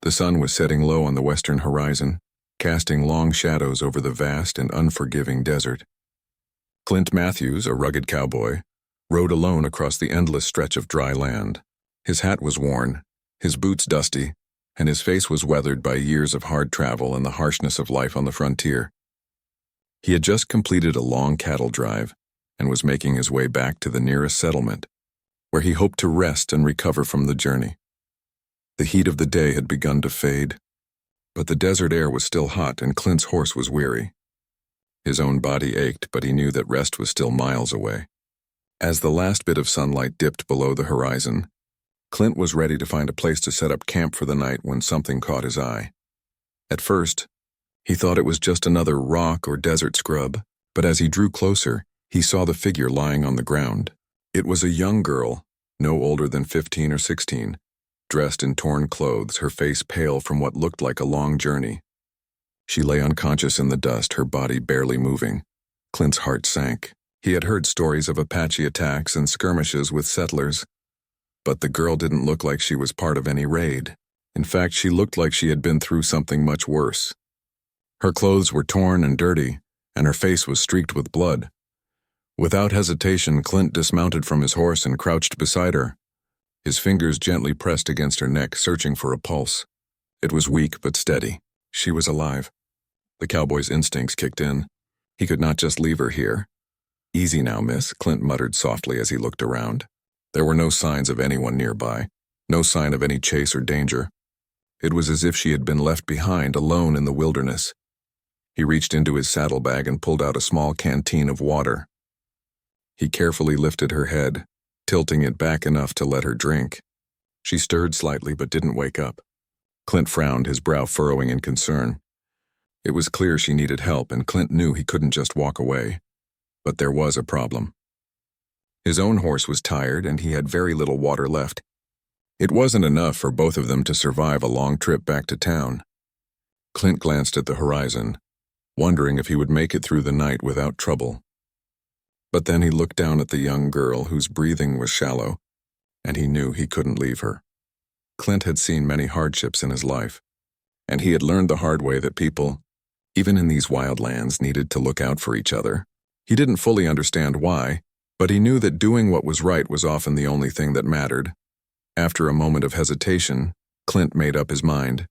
The sun was setting low on the western horizon, casting long shadows over the vast and unforgiving desert. Clint Matthews, a rugged cowboy, rode alone across the endless stretch of dry land. His hat was worn, his boots dusty, and his face was weathered by years of hard travel and the harshness of life on the frontier. He had just completed a long cattle drive and was making his way back to the nearest settlement, where he hoped to rest and recover from the journey. The heat of the day had begun to fade, but the desert air was still hot and Clint's horse was weary. His own body ached, but he knew that rest was still miles away. As the last bit of sunlight dipped below the horizon, Clint was ready to find a place to set up camp for the night when something caught his eye. At first, he thought it was just another rock or desert scrub, but as he drew closer, he saw the figure lying on the ground. It was a young girl, no older than 15 or 16, dressed in torn clothes, her face pale from what looked like a long journey. She lay unconscious in the dust, her body barely moving. Clint's heart sank. He had heard stories of Apache attacks and skirmishes with settlers, but the girl didn't look like she was part of any raid. In fact, she looked like she had been through something much worse. Her clothes were torn and dirty, and her face was streaked with blood. Without hesitation, Clint dismounted from his horse and crouched beside her. His fingers gently pressed against her neck, searching for a pulse. It was weak but steady. She was alive. The cowboy's instincts kicked in. He could not just leave her here. "Easy now, miss," Clint muttered softly as he looked around. There were no signs of anyone nearby, no sign of any chase or danger. It was as if she had been left behind, alone in the wilderness. He reached into his saddlebag and pulled out a small canteen of water. He carefully lifted her head, tilting it back enough to let her drink. She stirred slightly but didn't wake up. Clint frowned, his brow furrowing in concern. It was clear she needed help, and Clint knew he couldn't just walk away. But there was a problem. His own horse was tired, and he had very little water left. It wasn't enough for both of them to survive a long trip back to town. Clint glanced at the horizon, wondering if he would make it through the night without trouble. But then he looked down at the young girl whose breathing was shallow, and he knew he couldn't leave her. Clint had seen many hardships in his life, and he had learned the hard way that people, even in these wild lands, needed to look out for each other. He didn't fully understand why, but he knew that doing what was right was often the only thing that mattered. After a moment of hesitation, Clint made up his mind.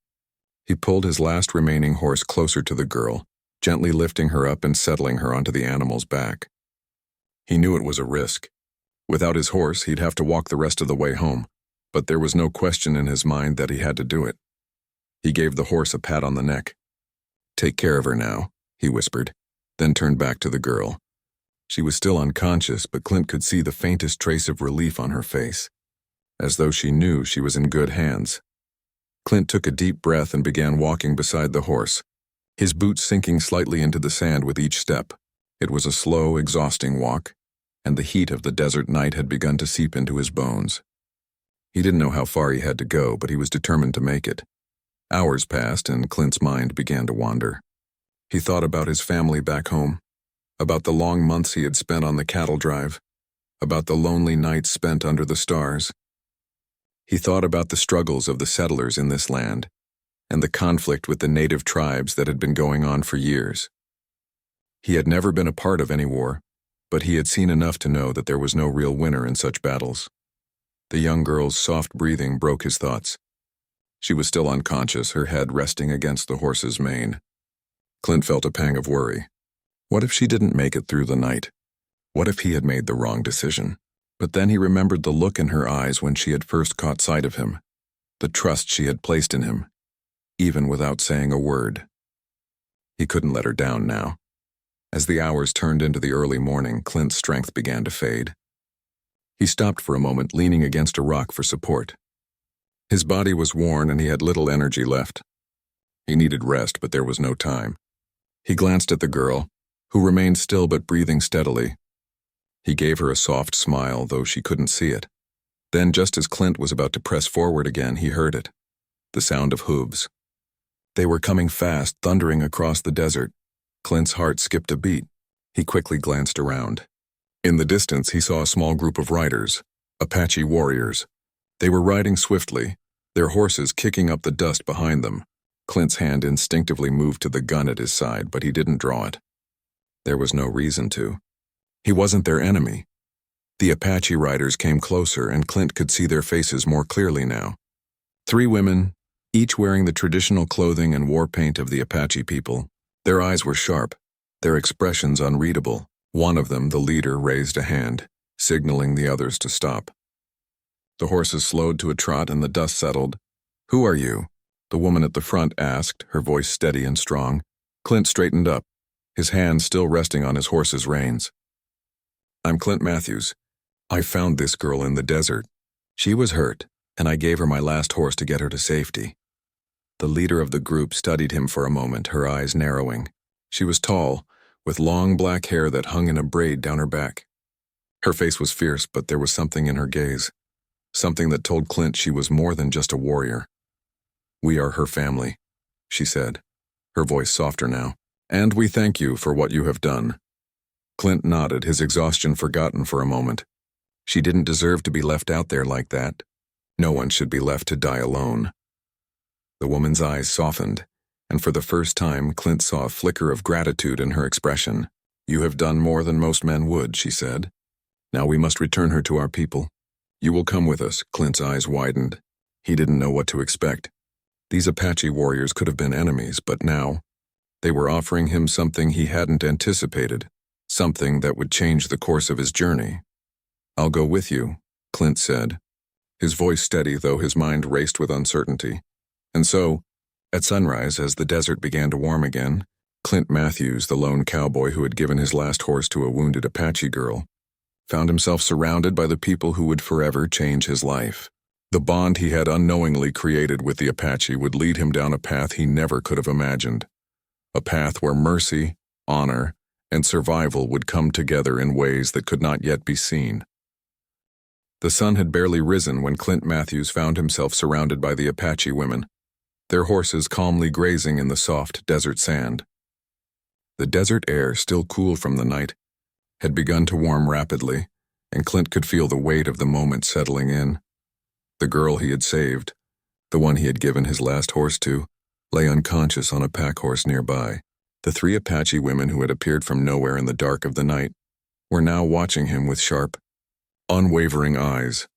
He pulled his last remaining horse closer to the girl, gently lifting her up and settling her onto the animal's back. He knew it was a risk. Without his horse, he'd have to walk the rest of the way home, but there was no question in his mind that he had to do it. He gave the horse a pat on the neck. "Take care of her now," he whispered, then turned back to the girl. She was still unconscious, but Clint could see the faintest trace of relief on her face, as though she knew she was in good hands. Clint took a deep breath and began walking beside the horse, his boots sinking slightly into the sand with each step. It was a slow, exhausting walk, and the heat of the desert night had begun to seep into his bones. He didn't know how far he had to go, but he was determined to make it. Hours passed, and Clint's mind began to wander. He thought about his family back home, about the long months he had spent on the cattle drive, about the lonely nights spent under the stars. He thought about the struggles of the settlers in this land, and the conflict with the native tribes that had been going on for years. He had never been a part of any war, but he had seen enough to know that there was no real winner in such battles. The young girl's soft breathing broke his thoughts. She was still unconscious, her head resting against the horse's mane. Clint felt a pang of worry. What if she didn't make it through the night? What if he had made the wrong decision? But then he remembered the look in her eyes when she had first caught sight of him, the trust she had placed in him, even without saying a word. He couldn't let her down now. As the hours turned into the early morning, Clint's strength began to fade. He stopped for a moment, leaning against a rock for support. His body was worn and he had little energy left. He needed rest, but there was no time. He glanced at the girl, who remained still but breathing steadily. He gave her a soft smile, though she couldn't see it. Then, just as Clint was about to press forward again, he heard it. The sound of hooves. They were coming fast, thundering across the desert. Clint's heart skipped a beat. He quickly glanced around. In the distance, he saw a small group of riders, Apache warriors. They were riding swiftly, their horses kicking up the dust behind them. Clint's hand instinctively moved to the gun at his side, but he didn't draw it. There was no reason to. He wasn't their enemy. The Apache riders came closer, and Clint could see their faces more clearly now. 3 women, each wearing the traditional clothing and war paint of the Apache people. Their eyes were sharp, their expressions unreadable. One of them, the leader, raised a hand, signaling the others to stop. The horses slowed to a trot and the dust settled. "Who are you?" the woman at the front asked, her voice steady and strong. Clint straightened up, his hand still resting on his horse's reins. "I'm Clint Matthews. I found this girl in the desert. She was hurt, and I gave her my last horse to get her to safety." The leader of the group studied him for a moment, her eyes narrowing. She was tall, with long black hair that hung in a braid down her back. Her face was fierce, but there was something in her gaze, something that told Clint she was more than just a warrior. "We are her family," she said, her voice softer now, "and we thank you for what you have done." Clint nodded, his exhaustion forgotten for a moment. She didn't deserve to be left out there like that. No one should be left to die alone. The woman's eyes softened, and for the first time Clint saw a flicker of gratitude in her expression. "You have done more than most men would," she said. "Now we must return her to our people. You will come with us." Clint's eyes widened. He didn't know what to expect. These Apache warriors could have been enemies, but now they were offering him something he hadn't anticipated, something that would change the course of his journey. "I'll go with you," Clint said, his voice steady though his mind raced with uncertainty. And so, at sunrise, as the desert began to warm again, Clint Matthews, the lone cowboy who had given his last horse to a wounded Apache girl, found himself surrounded by the people who would forever change his life. The bond he had unknowingly created with the Apache would lead him down a path he never could have imagined. A path where mercy, honor, and survival would come together in ways that could not yet be seen. The sun had barely risen when Clint Matthews found himself surrounded by the Apache women, their horses calmly grazing in the soft desert sand. The desert air, still cool from the night, had begun to warm rapidly, and Clint could feel the weight of the moment settling in. The girl he had saved, the one he had given his last horse to, lay unconscious on a pack horse nearby. The 3 Apache women who had appeared from nowhere in the dark of the night were now watching him with sharp, unwavering eyes.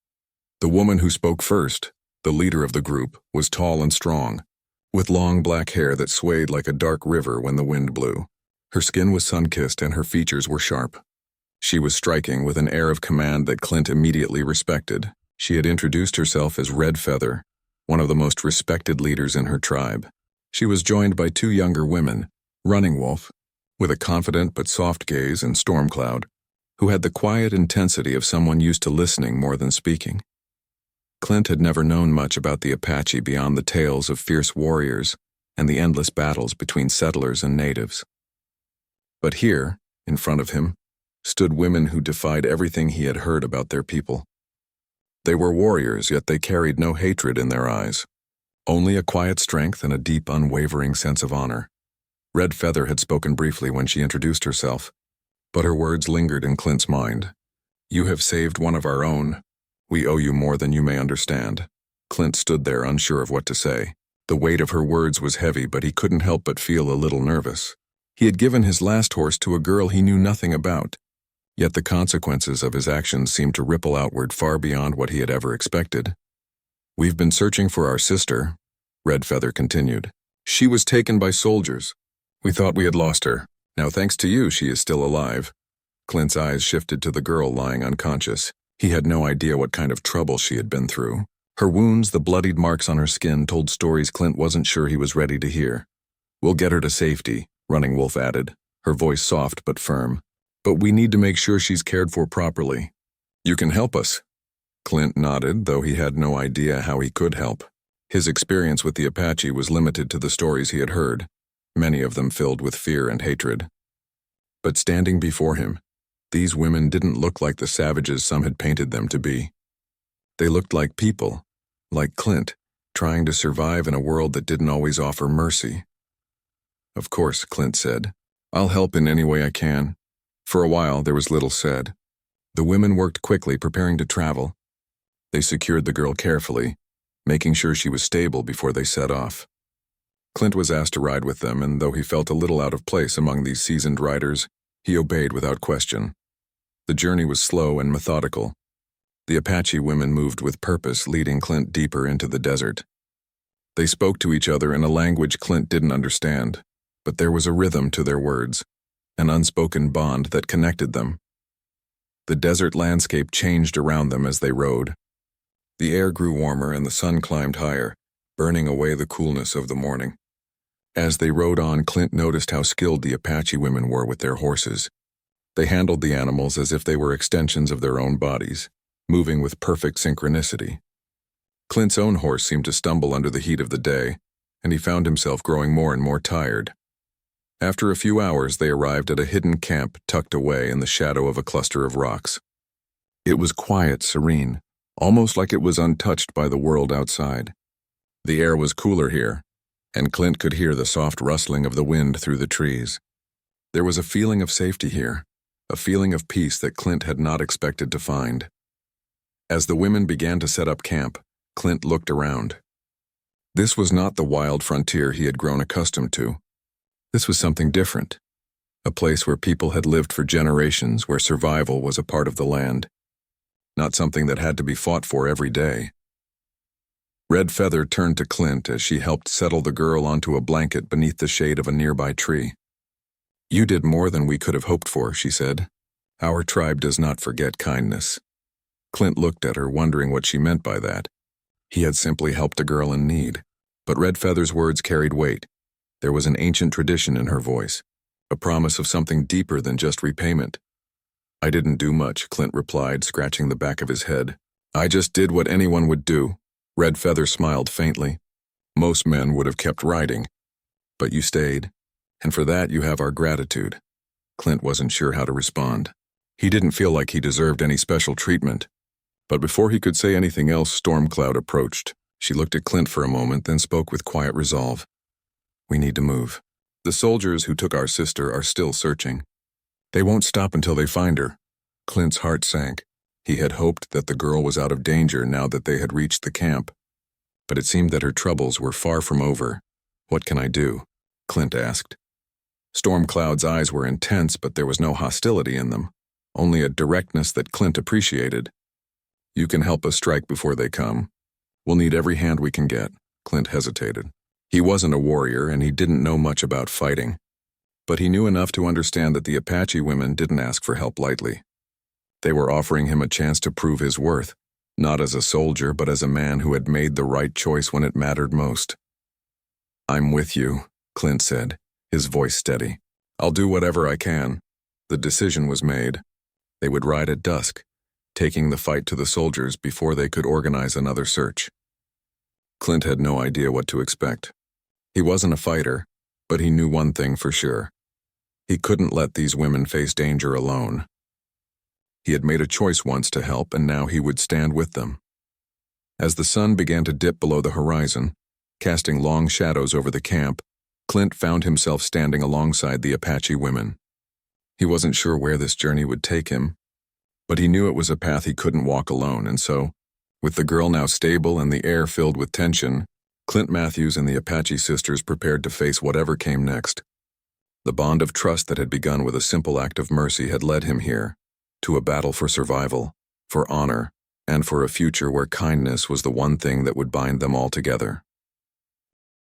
The woman who spoke first, the leader of the group, was tall and strong, with long black hair that swayed like a dark river when the wind blew. Her skin was sun-kissed and her features were sharp. She was striking with an air of command that Clint immediately respected. She had introduced herself as Red Feather, one of the most respected leaders in her tribe. She was joined by 2 younger women, Running Wolf, with a confident but soft gaze, and Stormcloud, who had the quiet intensity of someone used to listening more than speaking. Clint had never known much about the Apache beyond the tales of fierce warriors and the endless battles between settlers and natives. But here, in front of him, stood women who defied everything he had heard about their people. They were warriors, yet they carried no hatred in their eyes, only a quiet strength and a deep, unwavering sense of honor. Red Feather had spoken briefly when she introduced herself, but her words lingered in Clint's mind. "You have saved one of our own. We owe you more than you may understand." Clint stood there, unsure of what to say. The weight of her words was heavy, but he couldn't help but feel a little nervous. He had given his last horse to a girl he knew nothing about, yet the consequences of his actions seemed to ripple outward far beyond what he had ever expected. "We've been searching for our sister," Red Feather continued. "She was taken by soldiers. We thought we had lost her. Now, thanks to you, she is still alive." Clint's eyes shifted to the girl lying unconscious. He had no idea what kind of trouble she had been through. Her wounds, the bloodied marks on her skin, told stories Clint wasn't sure he was ready to hear. "We'll get her to safety," Running Wolf added, her voice soft but firm. "But we need to make sure she's cared for properly. You can help us." Clint nodded, though he had no idea how he could help. His experience with the Apache was limited to the stories he had heard, many of them filled with fear and hatred. But standing before him, these women didn't look like the savages some had painted them to be. They looked like people, like Clint, trying to survive in a world that didn't always offer mercy. "Of course," Clint said. "I'll help in any way I can." For a while, there was little said. The women worked quickly, preparing to travel. They secured the girl carefully, making sure she was stable before they set off. Clint was asked to ride with them, and though he felt a little out of place among these seasoned riders, he obeyed without question. The journey was slow and methodical. The Apache women moved with purpose, leading Clint deeper into the desert. They spoke to each other in a language Clint didn't understand, but there was a rhythm to their words, an unspoken bond that connected them. The desert landscape changed around them as they rode. The air grew warmer and the sun climbed higher, burning away the coolness of the morning. As they rode on, Clint noticed how skilled the Apache women were with their horses. They handled the animals as if they were extensions of their own bodies, moving with perfect synchronicity. Clint's own horse seemed to stumble under the heat of the day, and he found himself growing more and more tired. After a few hours, they arrived at a hidden camp tucked away in the shadow of a cluster of rocks. It was quiet, serene, almost like it was untouched by the world outside. The air was cooler here, and Clint could hear the soft rustling of the wind through the trees. There was a feeling of safety here, a feeling of peace that Clint had not expected to find. As the women began to set up camp, Clint looked around. This was not the wild frontier he had grown accustomed to. This was something different, a place where people had lived for generations, where survival was a part of the land, not something that had to be fought for every day. Red Feather turned to Clint as she helped settle the girl onto a blanket beneath the shade of a nearby tree. "You did more than we could have hoped for," she said. "Our tribe does not forget kindness." Clint looked at her, wondering what she meant by that. He had simply helped a girl in need, but Red Feather's words carried weight. There was an ancient tradition in her voice, a promise of something deeper than just repayment. "I didn't do much," Clint replied, scratching the back of his head. "I just did what anyone would do." Red Feather smiled faintly. "Most men would have kept riding, but you stayed, and for that you have our gratitude." Clint wasn't sure how to respond. He didn't feel like he deserved any special treatment. But before he could say anything else, Stormcloud approached. She looked at Clint for a moment, then spoke with quiet resolve. "We need to move. The soldiers who took our sister are still searching. They won't stop until they find her." Clint's heart sank. He had hoped that the girl was out of danger now that they had reached the camp. But it seemed that her troubles were far from over. "What can I do?" Clint asked. Stormcloud's eyes were intense, but there was no hostility in them, only a directness that Clint appreciated. "You can help us strike before they come. We'll need every hand we can get." Clint hesitated. He wasn't a warrior, and he didn't know much about fighting. But he knew enough to understand that the Apache women didn't ask for help lightly. They were offering him a chance to prove his worth, not as a soldier, but as a man who had made the right choice when it mattered most. "I'm with you," Clint said, his voice steady. "I'll do whatever I can." The decision was made. They would ride at dusk, taking the fight to the soldiers before they could organize another search. Clint had no idea what to expect. He wasn't a fighter, but he knew one thing for sure. He couldn't let these women face danger alone. He had made a choice once to help, and now he would stand with them. As the sun began to dip below the horizon, casting long shadows over the camp, Clint found himself standing alongside the Apache women. He wasn't sure where this journey would take him, but he knew it was a path he couldn't walk alone, and so, with the girl now stable and the air filled with tension, Clint Matthews and the Apache sisters prepared to face whatever came next. The bond of trust that had begun with a simple act of mercy had led him here, to a battle for survival, for honor, and for a future where kindness was the one thing that would bind them all together.